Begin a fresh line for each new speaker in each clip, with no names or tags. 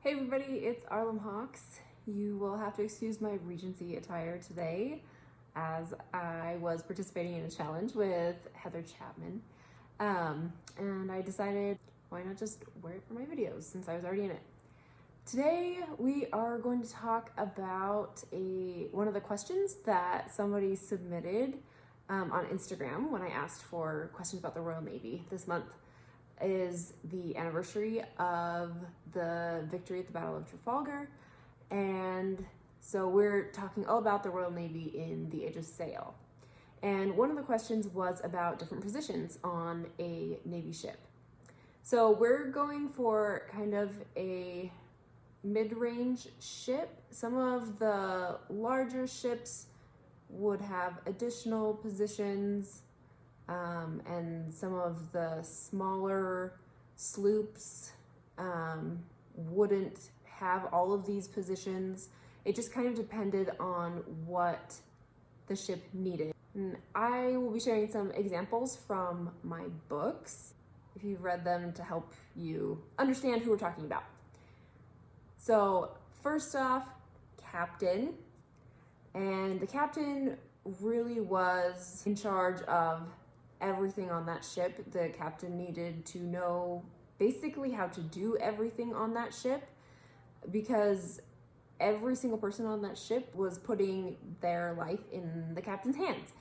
Hey everybody, it's Arlem Hawks. You will have to excuse my Regency attire today as I was participating in a challenge with Heather Chapman. And I decided, why not just wear it for my videos since I was already in it. Today we are going to talk about one of the questions that somebody submitted on Instagram when I asked for questions about the Royal Navy this month. Is the anniversary of the victory at the Battle of Trafalgar, and so we're talking all about the Royal Navy in the Age of Sail. And one of the questions was about different positions on a Navy ship. So we're going for kind of a mid-range ship. Some of the larger ships would have additional positions, and some of the smaller sloops wouldn't have all of these positions. It just kind of depended on what the ship needed. And I will be sharing some examples from my books, if you've read them, to help you understand who we're talking about. So first off, captain. And the captain really was in charge of everything on that ship. The captain needed to know basically how to do everything on that ship, because every single person on that ship was putting their life in the captain's hands.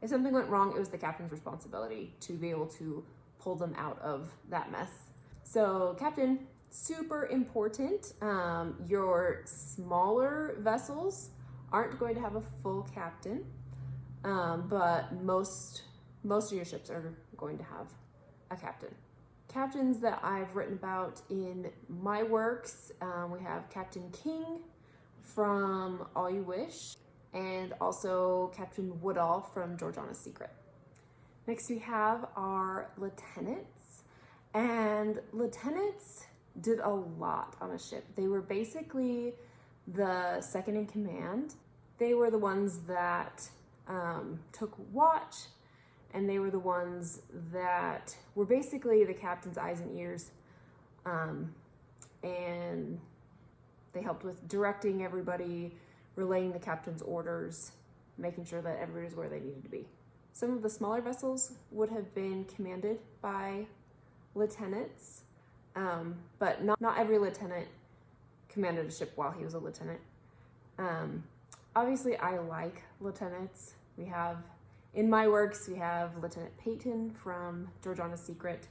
If something went wrong, it was the captain's responsibility to be able to pull them out of that mess. So captain, super important. Your smaller vessels aren't going to have a full captain, but most of your ships are going to have a captain. Captains that I've written about in my works, we have Captain King from All You Wish, and also Captain Woodall from Georgiana's Secret. Next we have our lieutenants, and lieutenants did a lot on a ship. They were basically the second in command. They were the ones that took watch, and they were the ones that were basically the captain's eyes and ears, and they helped with directing everybody, relaying the captain's orders, making sure that everybody's where they needed to be. Some of the smaller vessels would have been commanded by lieutenants, but not every lieutenant commanded a ship while he was a lieutenant. Obviously, I like lieutenants. In my works, we have Lieutenant Peyton from Georgiana's Secret.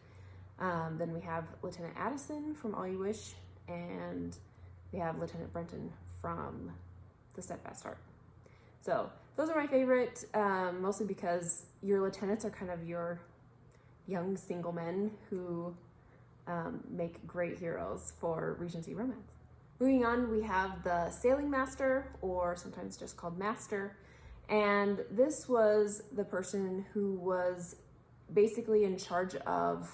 Then we have Lieutenant Addison from All You Wish, and we have Lieutenant Brenton from The Steadfast Heart. So those are my favorite, mostly because your lieutenants are kind of your young single men who make great heroes for Regency romance. Moving on, we have the sailing master, or sometimes just called master. And this was the person who was basically in charge of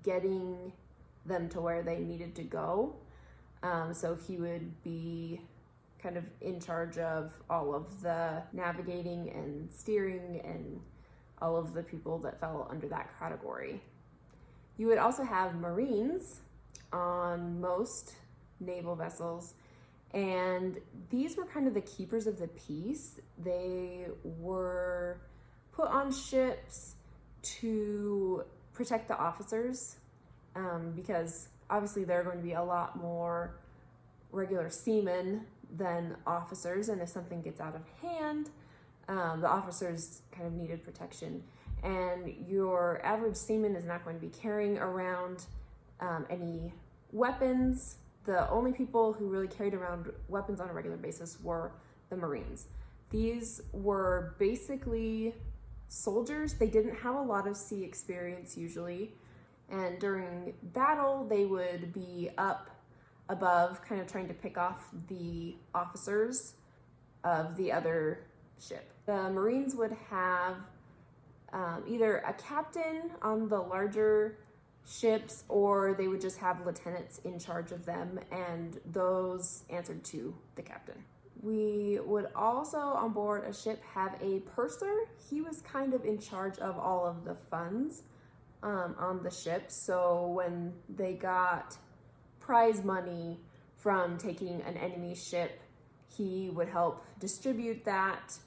getting them to where they needed to go. So he would be kind of in charge of all of the navigating and steering and all of the people that fell under that category. You would also have Marines on most naval vessels, and these were kind of the keepers of the peace. They were put on ships to protect the officers, because obviously there are going to be a lot more regular seamen than officers, and if something gets out of hand, the officers kind of needed protection. And your average seaman is not going to be carrying around any weapons. The only people who really carried around weapons on a regular basis were the Marines. These were basically soldiers. They didn't have a lot of sea experience usually, and during battle they would be up above, kind of trying to pick off the officers of the other ship. The Marines would have either a captain on the larger ships, or they would just have lieutenants in charge of them, and those answered to the captain. We would also on board a ship have a purser. He was kind of in charge of all of the funds on the ship. So when they got prize money from taking an enemy ship. He would help distribute that.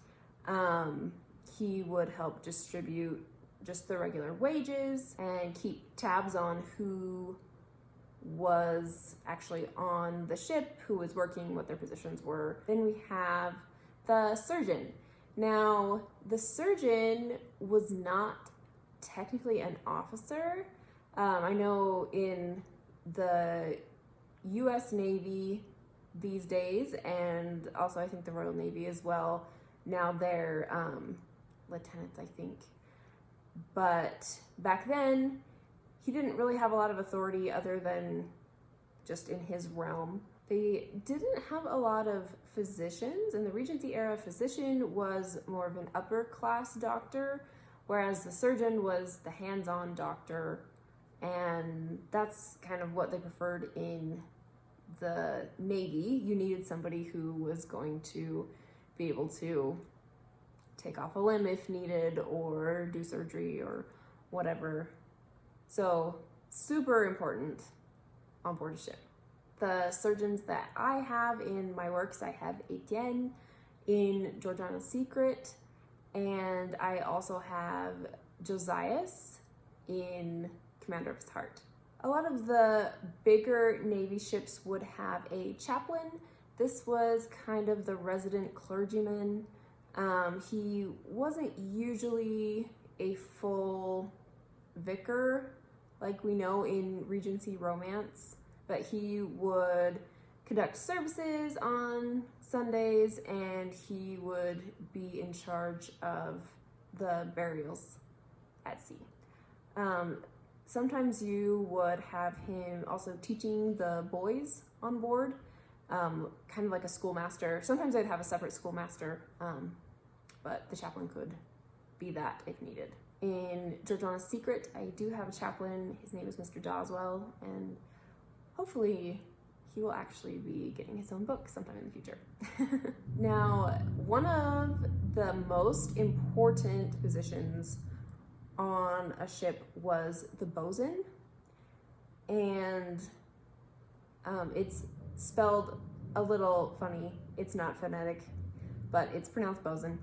He would help distribute just the regular wages and keep tabs on who was actually on the ship, who was working, what their positions were. Then we have the surgeon. Now, the surgeon was not technically an officer. I know in the U.S. Navy these days, and also I think the Royal Navy as well, now they're lieutenants, I think. But back then, he didn't really have a lot of authority other than just in his realm. They didn't have a lot of physicians. In the Regency era, physician was more of an upper class doctor, whereas the surgeon was the hands-on doctor, and that's kind of what they preferred in the Navy. You needed somebody who was going to be able to take off a limb if needed, or do surgery or whatever. So super important on board a ship. The surgeons that I have in my works, I have Etienne in Georgiana's Secret, and I also have Josias in Commander of His Heart. A lot of the bigger Navy ships would have a chaplain. This was kind of the resident clergyman. He wasn't usually a full vicar like we know in Regency romance, but he would conduct services on Sundays, and he would be in charge of the burials at sea. Sometimes you would have him also teaching the boys on board, kind of like a schoolmaster. Sometimes they'd have a separate schoolmaster, but the chaplain could be that if needed. In Georgiana's Secret, I do have a chaplain. His name is Mr. Doswell, and hopefully he will actually be getting his own book sometime in the future. Now, one of the most important positions on a ship was the Bozen, and it's spelled a little funny. It's not phonetic, but it's pronounced Bozen.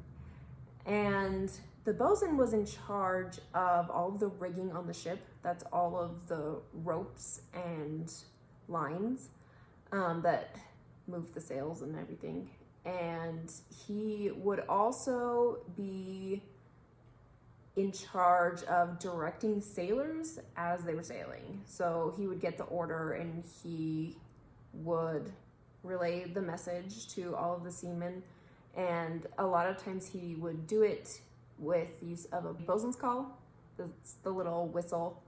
And the Bozen was in charge of all of the rigging on the ship. That's all of the ropes and lines that move the sails and everything. And he would also be in charge of directing sailors as they were sailing. So he would get the order and he would relay the message to all of the seamen. And a lot of times he would do it with use of a bosun's call. It's the little whistle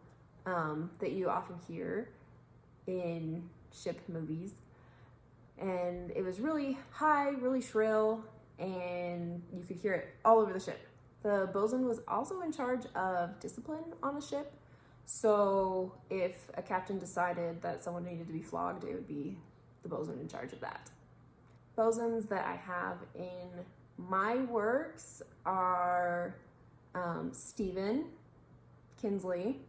that you often hear in ship movies. And it was really high, really shrill, and you could hear it all over the ship. The bosun was also in charge of discipline on a ship. So if a captain decided that someone needed to be flogged, it would be the bosun in charge of that. Bosuns that I have in my works are Stephen Kinsley,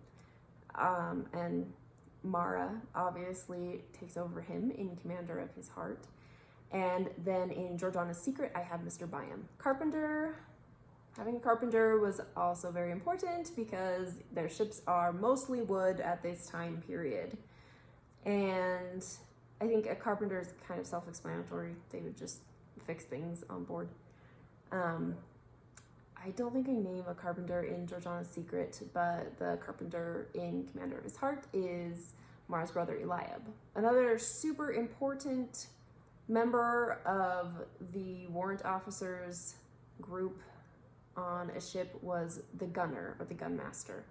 and Mara obviously takes over him in Commander of His Heart. And then in Georgiana's Secret, I have Mr. Byam. Carpenter. Having a carpenter was also very important because their ships are mostly wood at this time period. And I think a carpenter is kind of self-explanatory. They would just fix things on board. I don't think I name a carpenter in Georgiana's Secret, but the carpenter in Commander of His Heart is Mara's brother Eliab. Another super important member of the warrant officers group on a ship was the gunner, or the gunmaster.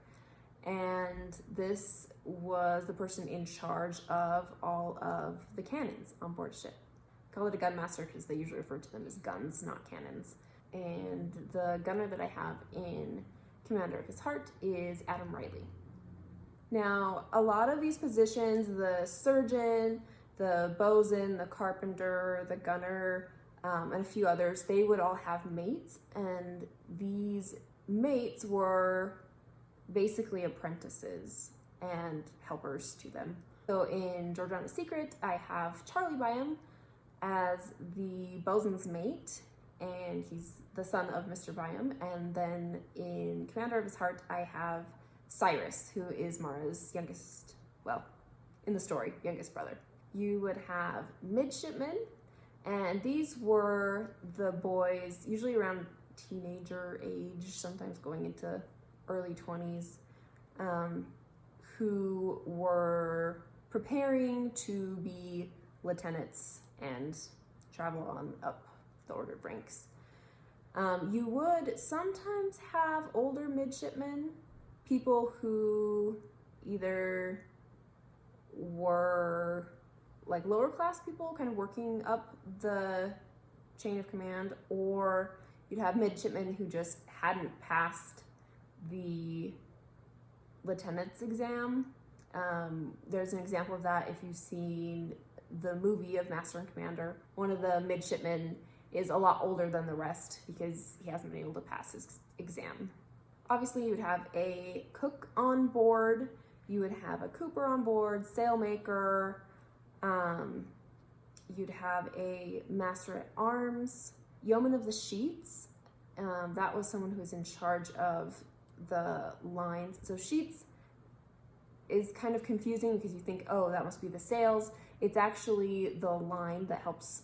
And this was the person in charge of all of the cannons on board ship. I call it a gunmaster because they usually refer to them as guns, not cannons. And the gunner that I have in Commander of His Heart is Adam Riley. Now, a lot of these positions, the surgeon, the bosun, the carpenter, the gunner, and a few others, they would all have mates, and these mates were basically apprentices and helpers to them. So in Georgiana's Secret, I have Charlie Byam as the Bozen's mate, and he's the son of Mr. Byam. And then in Commander of His Heart, I have Cyrus, who is Mara's youngest, well, in the story, youngest brother. You would have midshipmen, and these were the boys, usually around teenager age, sometimes going into early 20s, who were preparing to be lieutenants and travel on up the order of ranks. You would sometimes have older midshipmen, people who either were like lower class people kind of working up the chain of command, or you'd have midshipmen who just hadn't passed the lieutenant's exam. There's an example of that if you've seen the movie of Master and Commander. One of the midshipmen is a lot older than the rest because he hasn't been able to pass his exam. Obviously, you'd have a cook on board, you would have a cooper on board, sailmaker, you'd have a master at arms, yeoman of the sheets. That was someone who was in charge of the lines. So sheets is kind of confusing because you think, oh, that must be the sails. It's actually the line that helps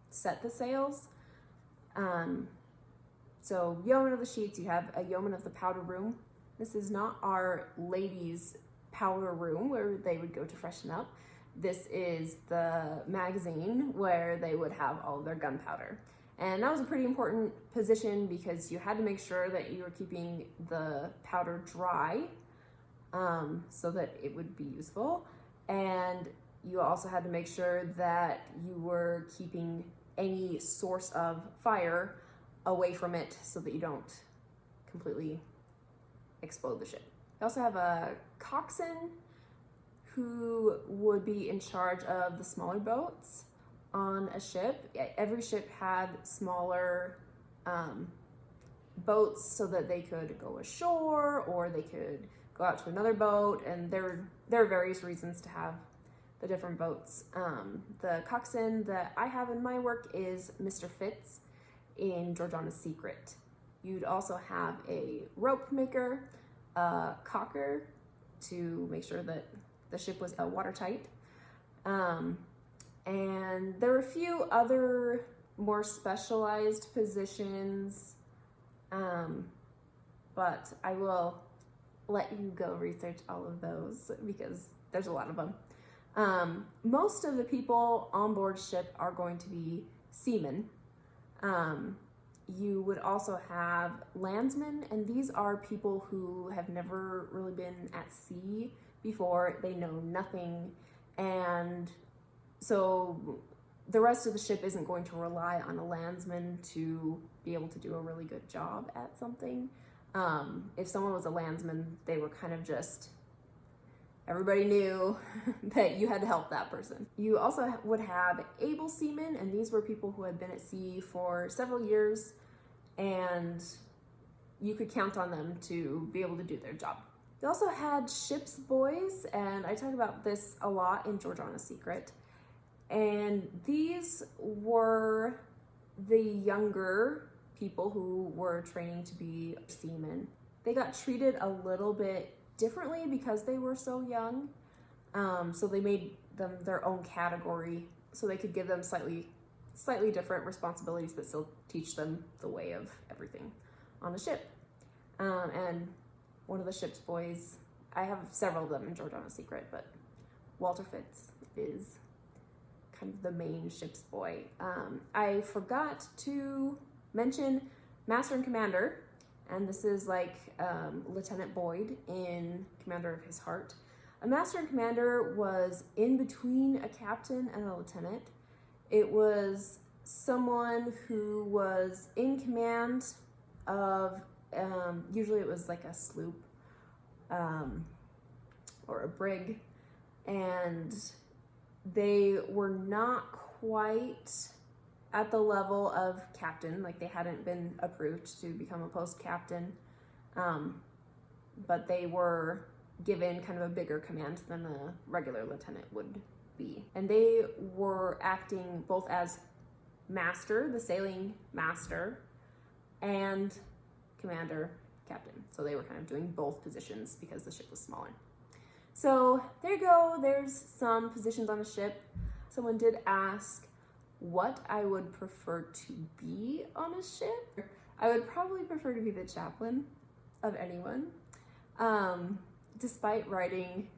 set the sails. So yeoman of the sheets, you have a yeoman of the powder room. This is not our ladies' powder room where they would go to freshen up. This is the magazine where they would have all of their gunpowder. And that was a pretty important position because you had to make sure that you were keeping the powder dry so that it would be useful. And you also had to make sure that you were keeping any source of fire away from it so that you don't completely explode the ship. You also have a coxswain who would be in charge of the smaller boats on a ship. Every ship had smaller boats so that they could go ashore or they could go out to another boat, and there are various reasons to have the different boats. The coxswain that I have in my work is Mr. Fitz in Georgiana's Secret. You'd also have a rope maker, a caulker to make sure that the ship was watertight. And there were a few other more specialized positions, but I will let you go research all of those because there's a lot of them. Most of the people on board ship are going to be seamen. You would also have landsmen, and these are people who have never really been at sea before. They know nothing, and so the rest of the ship isn't going to rely on a landsman to be able to do a really good job at something. If someone was a landsman, they were kind of just, everybody knew that you had to help that person. You also would have able seamen, and these were people who had been at sea for several years, and you could count on them to be able to do their job. They also had ship's boys, and I talk about this a lot in Georgiana's Secret. And these were the younger people who were training to be seamen. They got treated a little bit differently because they were so young. So they made them their own category so they could give them slightly different responsibilities, but still teach them the way of everything on the ship. And one of the ship's boys, I have several of them in Georgiana's Secret, but Walter Fitz is kind of the main ship's boy. I forgot to mention Master and Commander, and this is like Lieutenant Boyd in Commander of His Heart. A Master and Commander was in between a captain and a lieutenant. It was someone who was in command of, usually it was like a sloop or a brig, and they were not quite at the level of captain, like they hadn't been approved to become a post captain, but they were given kind of a bigger command than a regular lieutenant would be. And they were acting both as master, the sailing master, and commander, captain. So they were kind of doing both positions because the ship was smaller. So there you go, there's some positions on a ship. Someone did ask what I would prefer to be on a ship. I would probably prefer to be the chaplain of anyone. Despite writing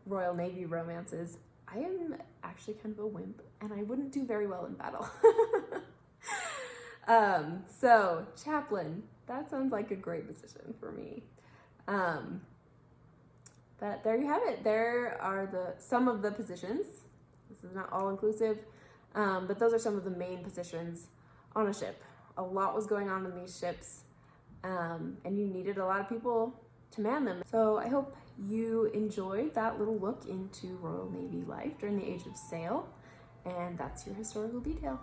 Royal Navy romances, I am actually kind of a wimp and I wouldn't do very well in battle. So chaplain, that sounds like a great position for me. But there you have it. There are some of the positions. This is not all inclusive, but those are some of the main positions on a ship. A lot was going on in these ships, and you needed a lot of people to man them. So I hope you enjoyed that little look into Royal Navy life during the Age of Sail, and that's your historical detail.